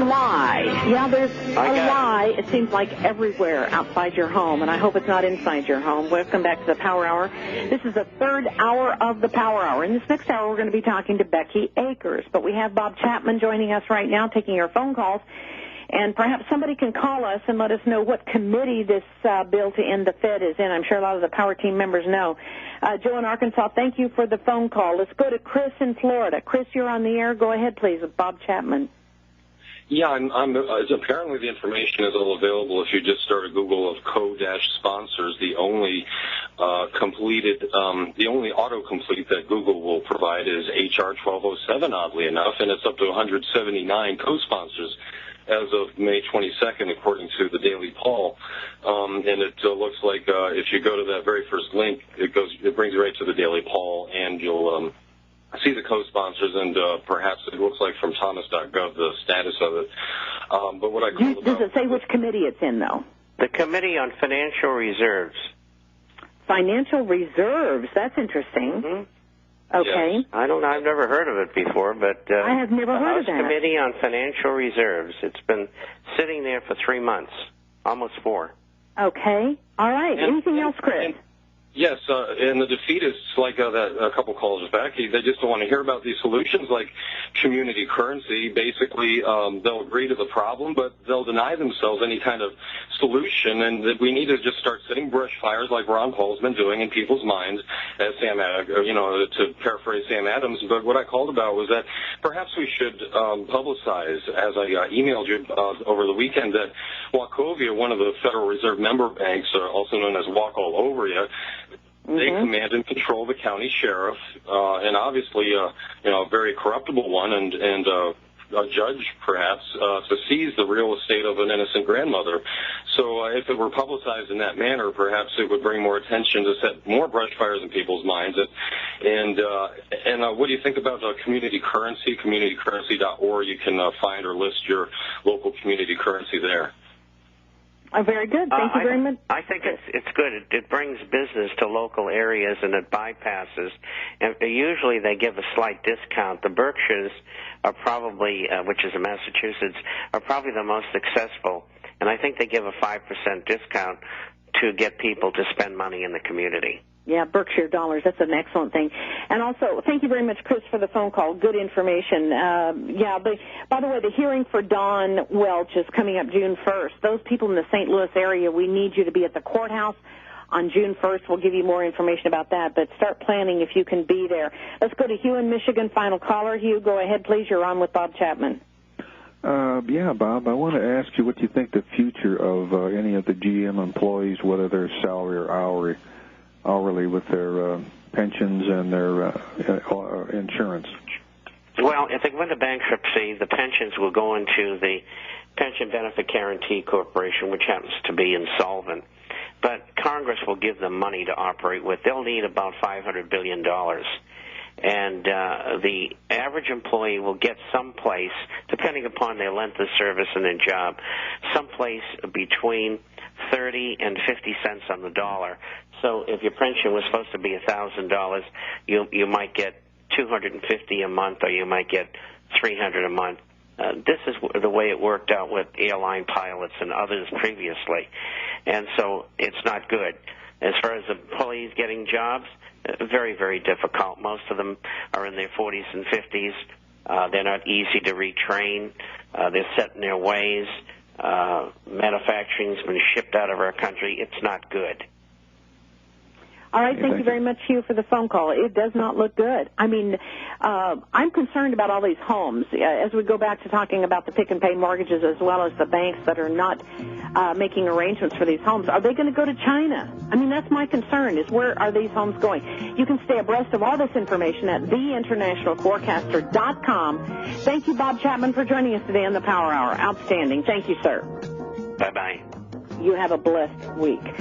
lie. Yeah, there's a lie, it seems like, everywhere outside your home, and I hope it's not inside your home. Welcome back to the Power Hour. This is the third hour of the Power Hour. In this next hour, we're going to be talking to Becky Akers, but we have Bob Chapman joining us right now, taking your phone calls. And perhaps somebody can call us and let us know what committee this bill to end the Fed is in. I'm sure a lot of the Power Team members know. Joe in Arkansas, thank you for the phone call. Let's go to Chris in Florida. Chris, you're on the air. Go ahead, please, with Bob Chapman. Yeah, apparently the information is all available if you just start a Google of co-sponsors. The only the only autocomplete that Google will provide is HR 1207, oddly enough, and it's up to 179 co-sponsors as of May 22nd, according to the Daily Poll. And it looks like if you go to that very first link, it brings you right to the Daily Poll, and you'll see the co-sponsors, and perhaps it looks like from Thomas.gov the status of it. But what I call does it say which committee it's in, though? The Committee on Financial Reserves. Financial Reserves. That's interesting. Mm-hmm. Okay. Yes. I don't know. I've never heard of it before, but I have never heard of that. House Committee on Financial Reserves. It's been sitting there for 3 months, almost 4. Okay. All right. Anything else, Chris? Yes, and the defeatists, like a couple calls back, they just don't want to hear about these solutions like community currency. Basically, they'll agree to the problem, but they'll deny themselves any kind of solution, and that we need to just start setting brush fires like Ron Paul's been doing in people's minds, as to paraphrase Sam Adams. But what I called about was that perhaps we should publicize, as I emailed you over the weekend, that Wachovia, one of the Federal Reserve member banks, also known as Walk All Over You, they command and control the county sheriff, and obviously, a very corruptible one, and a judge, perhaps, to seize the real estate of an innocent grandmother. So if it were publicized in that manner, perhaps it would bring more attention to set more brush fires in people's minds. And what do you think about community currency, communitycurrency.org? You can find or list your local community currency there. Very good. Thank you very much. I think it's good. It brings business to local areas, and it bypasses. And usually they give a slight discount. The Berkshires are probably, which is in Massachusetts, are probably the most successful. And I think they give a 5% discount to get people to spend money in the community. Yeah, Berkshire dollars. That's an excellent thing. And also, thank you very much, Chris, for the phone call. Good information. By the way, the hearing for Don Welch is coming up June 1st. Those people in the St. Louis area, we need you to be at the courthouse on June 1st. We'll give you more information about that, but start planning if you can be there. Let's go to Hugh in Michigan. Final caller. Hugh, go ahead, please. You're on with Bob Chapman. Yeah, Bob, I want to ask you what you think the future of any of the GM employees, whether they're salary or hourly, with their pensions and their insurance. Well, if they go into bankruptcy, the pensions will go into the Pension Benefit Guaranty Corporation, which happens to be insolvent. But Congress will give them money to operate with. They'll need about $500 billion. And the average employee will get someplace, depending upon their length of service and their job, someplace between 30 and 50 cents on the dollar. So if your pension was supposed to be $1,000, you might get $250 a month, or you might get $300 a month. This is the way it worked out with airline pilots and others previously. And so it's not good. As far as employees getting jobs, very, very difficult. Most of them are in their 40s and 50s. They're not easy to retrain. They're set in their ways. Manufacturing's been shipped out of our country. It's not good. All right, thank you very much, Hugh, for the phone call. It does not look good. I mean, I'm concerned about all these homes. As we go back to talking about the pick-and-pay mortgages as well as the banks that are not making arrangements for these homes, are they going to go to China? I mean, that's my concern, is where are these homes going? You can stay abreast of all this information at theinternationalforecaster.com. Thank you, Bob Chapman, for joining us today on the Power Hour. Outstanding. Thank you, sir. Bye-bye. You have a blessed week.